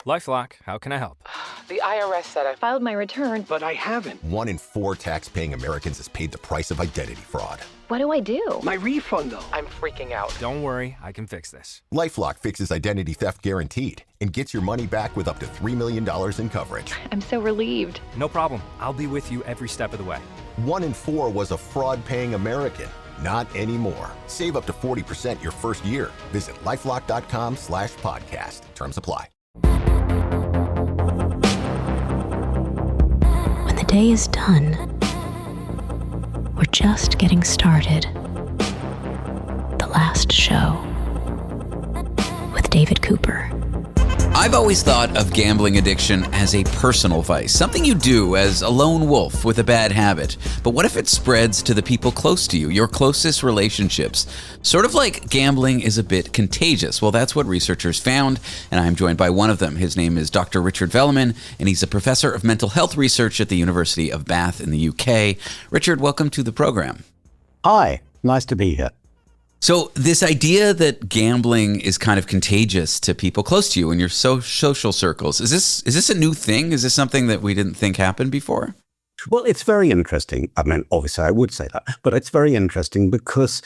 LifeLock, how can I help? The IRS said I filed my return, but I haven't. 1 in 4 tax-paying Americans has paid the price of identity fraud. what do I do? My refund, though. I'm freaking out. Don't worry, I can fix this. LifeLock fixes identity theft guaranteed and gets your money back with up to $3 million in coverage. I'm so relieved. No problem. I'll be with you every step of the way. 1 in 4 was a fraud-paying American. Not anymore. Save up to 40% your first year. Visit LifeLock.com/podcast. Terms apply. When the day is done, we're just getting started. The Last Show with David Cooper. I've always thought of gambling addiction as a personal vice, something you do as a lone wolf with a bad habit. But what if it spreads to the people close to you, your closest relationships? Sort of like gambling is a bit contagious. Well, that's what researchers found, and I'm joined by one of them. His name is Dr. Richard Velleman, and he's a professor of mental health research at the University of Bath in the UK. Richard, welcome to the program. Hi, nice to be here. So this idea that gambling is kind of contagious to people close to you in your social circles, is this a new thing? Is this something that we didn't think happened before? Well, it's very interesting. I mean, obviously I would say that, but it's very interesting because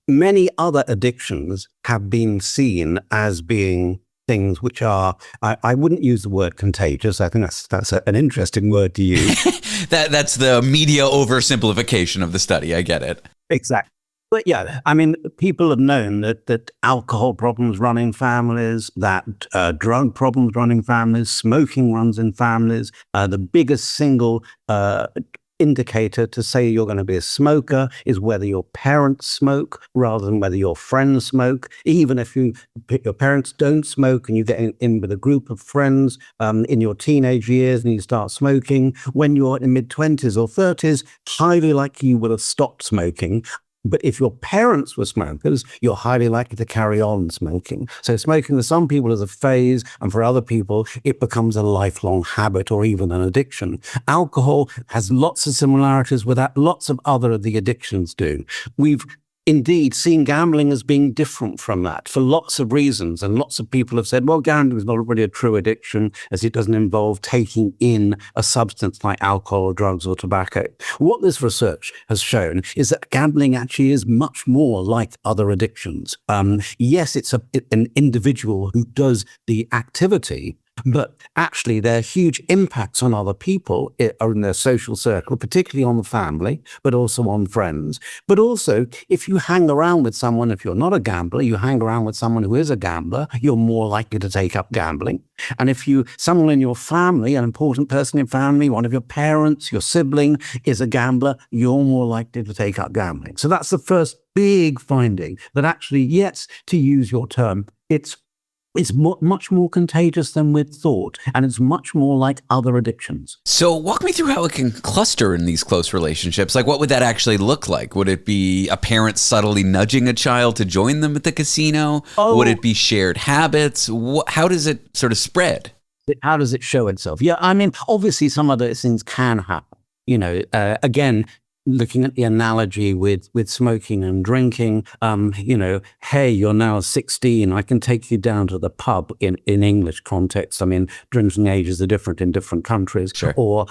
many other addictions have been seen as being things which are, I wouldn't use the word contagious. I think that's an interesting word to use. That's the media oversimplification of the study. I get it. Exactly. But yeah, I mean, people have known that alcohol problems run in families, that drug problems run in families, smoking runs in families. The biggest single indicator to say you're going to be a smoker is whether your parents smoke rather than whether your friends smoke. Even if your parents don't smoke and you get in with a group of friends in your teenage years and you start smoking, when you're in mid-20s or 30s, highly likely you will have stopped smoking. But if your parents were smokers, you're highly likely to carry on smoking. So smoking for some people is a phase, and for other people, it becomes a lifelong habit or even an addiction. Alcohol has lots of similarities with that. Lots of other of the addictions do. We've indeed seen gambling as being different from that for lots of reasons. And lots of people have said, well, gambling is not really a true addiction as it doesn't involve taking in a substance like alcohol or drugs or tobacco. What this research has shown is that gambling actually is much more like other addictions. Yes, it's an individual who does the activity, but actually there are huge impacts on other people in their social circle, particularly on the family, but also on friends. But also, if you hang around with someone, if you're not a gambler, you hang around with someone who is a gambler, you're more likely to take up gambling. And if someone in your family, an important person in family, one of your parents, your sibling is a gambler, you're more likely to take up gambling. So that's the first big finding, that actually, yes, to use your term, it's much more contagious than we'd thought, and it's much more like other addictions. So walk me through how it can cluster in these close relationships. Like, what would that actually look like? Would it be a parent subtly nudging a child to join them at the casino? Oh. Would it be shared habits? How does it sort of spread? How does it show itself? Yeah, I mean, obviously some of those things can happen. Again, looking at the analogy with smoking and drinking, hey, you're now 16, I can take you down to the pub in English context. I mean, drinking ages are different in different countries. Sure. Or,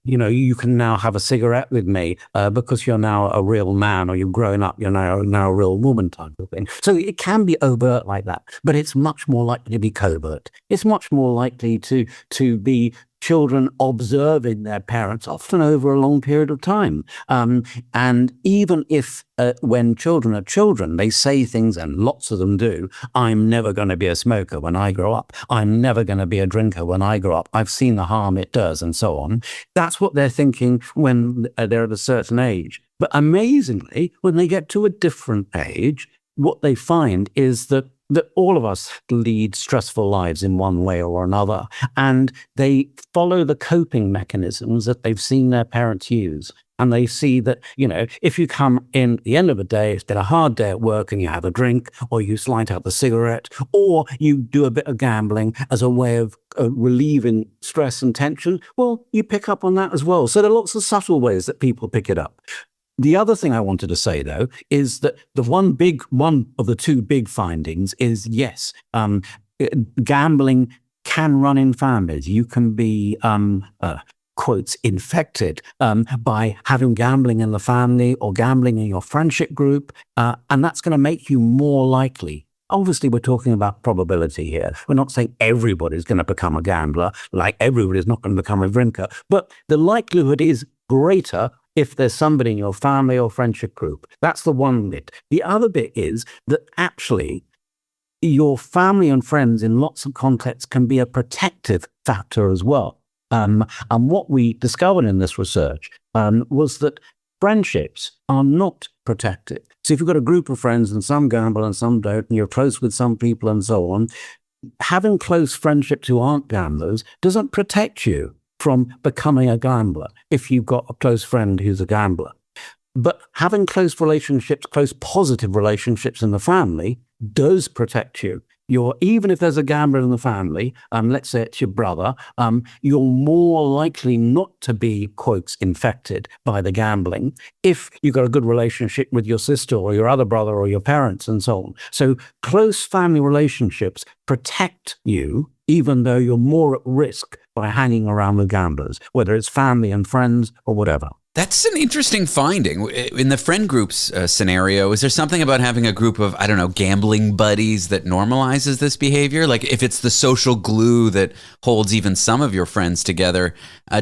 you can now have a cigarette with me because you're now a real man, or you've grown up, you're now a real woman type of thing. So it can be overt like that, but it's much more likely to be covert. It's much more likely to be children observing their parents, often over a long period of time. And even if when children are children, they say things, and lots of them do, I'm never going to be a smoker when I grow up. I'm never going to be a drinker when I grow up. I've seen the harm it does, and so on. That's what they're thinking when they're at a certain age. But amazingly, when they get to a different age, what they find is that all of us lead stressful lives in one way or another, and they follow the coping mechanisms that they've seen their parents use. And they see that, if you come in at the end of the day, it's been a hard day at work and you have a drink, or you light out the cigarette, or you do a bit of gambling as a way of relieving stress and tension, well, you pick up on that as well. So there are lots of subtle ways that people pick it up. The other thing I wanted to say, though, is that one of the two big findings is, yes, gambling can run in families. You can be quotes infected by having gambling in the family or gambling in your friendship group, and that's going to make you more likely. Obviously, we're talking about probability here. We're not saying everybody's going to become a gambler, like everybody's not going to become a drinker, but the likelihood is greater if there's somebody in your family or friendship group. That's the one bit. The other bit is that actually your family and friends in lots of contexts can be a protective factor as well. And what we discovered in this research was that friendships are not protected. So if you've got a group of friends and some gamble and some don't, and you're close with some people and so on, having close friendships who aren't gamblers doesn't protect you from becoming a gambler if you've got a close friend who's a gambler. But having close relationships, close positive relationships in the family does protect you. Even if there's a gambler in the family, let's say it's your brother, you're more likely not to be, quotes, infected by the gambling if you've got a good relationship with your sister or your other brother or your parents and so on. So close family relationships protect you, even though you're more at risk by hanging around with gamblers, whether it's family and friends or whatever. That's an interesting finding. In the friend groups scenario, is there something about having a group of, gambling buddies that normalizes this behavior? Like if it's the social glue that holds even some of your friends together,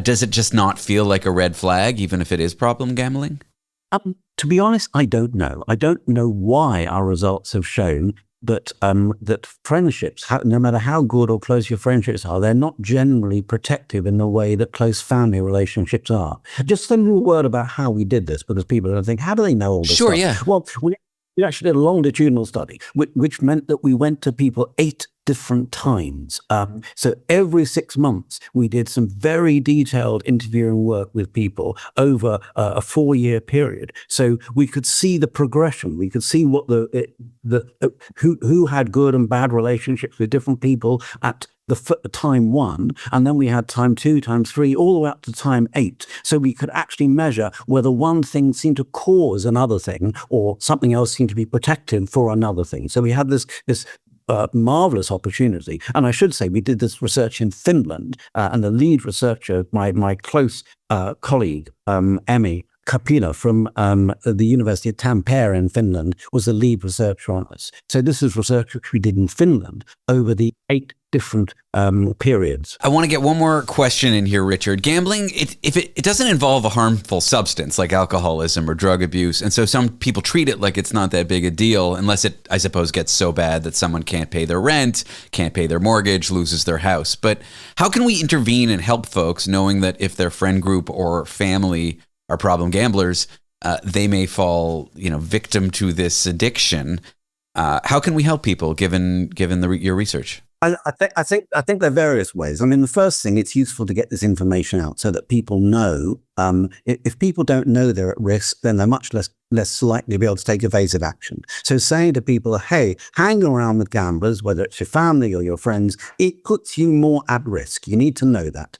does it just not feel like a red flag, even if it is problem gambling? To be honest, I don't know. I don't know why our results have shown that friendships, no matter how good or close your friendships are, they're not generally protective in the way that close family relationships are. Just a little word about how we did this, because people are going to think, how do they know all this Sure, stuff? yeah. Well, we actually did a longitudinal study, which meant that we went to people 8 different times. So every 6 months, we did some very detailed interviewing work with people over a 4-year period. So we could see the progression. We could see what who had good and bad relationships with different people at the time 1, and then we had time 2, time 3, all the way up to time 8. So we could actually measure whether one thing seemed to cause another thing, or something else seemed to be protective for another thing. So we had this marvelous opportunity. And I should say, we did this research in Finland, and the lead researcher, my close colleague, Emmy Kapila from the University of Tampere in Finland, was the lead researcher on this. So this is research which we did in Finland over the 8 different periods. I want to get one more question in here, Richard. Gambling, if it doesn't involve a harmful substance like alcoholism or drug abuse, and so some people treat it like it's not that big a deal unless it, I suppose, gets so bad that someone can't pay their rent, can't pay their mortgage, loses their house. But how can we intervene and help folks knowing that if their friend group or family are problem gamblers, they may fall, victim to this addiction? How can we help people given your research? I think there are various ways. I mean, the first thing, it's useful to get this information out so that people know. If people don't know they're at risk, then they're much less likely to be able to take evasive action. So saying to people, hey, hang around with gamblers, whether it's your family or your friends, it puts you more at risk. You need to know that.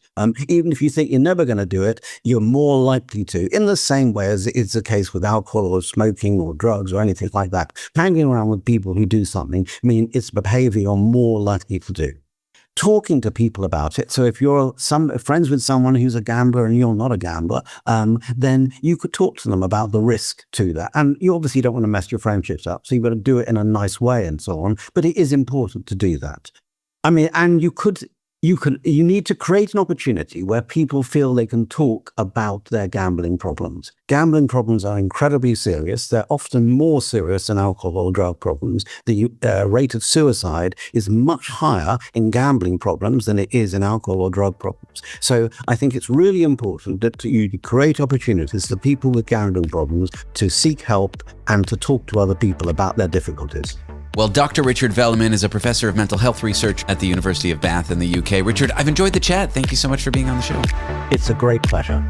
Even if you think you're never going to do it, you're more likely to, in the same way as is the case with alcohol or smoking or drugs or anything like that. Hanging around with people who do something, it's a behavior you're more likely to do. Talking to people about it. So if you're friends with someone who's a gambler and you're not a gambler, then you could talk to them about the risk to that. And you obviously don't want to mess your friendships up, so you've got to do it in a nice way and so on. But it is important to do that. I mean, and you need to create an opportunity where people feel they can talk about their gambling problems. Gambling problems are incredibly serious. They're often more serious than alcohol or drug problems. The rate of suicide is much higher in gambling problems than it is in alcohol or drug problems. So I think it's really important that you create opportunities for people with gambling problems to seek help and to talk to other people about their difficulties. Well, Dr. Richard Velleman is a professor of mental health research at the University of Bath in the UK. Richard, I've enjoyed the chat. Thank you so much for being on the show. It's a great pleasure.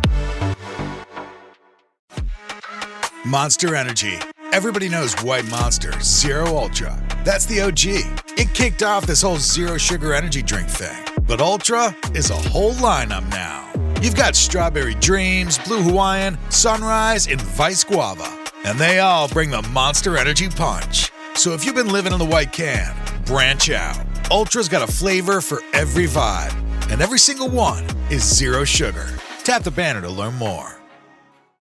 Monster Energy. Everybody knows White Monster Zero Ultra. That's the OG. It kicked off this whole zero sugar energy drink thing. But Ultra is a whole lineup now. You've got Strawberry Dreams, Blue Hawaiian, Sunrise, and Vice Guava. And they all bring the Monster Energy punch. So if you've been living in the white can, branch out. Ultra's got a flavor for every vibe, and every single one is zero sugar. Tap the banner to learn more.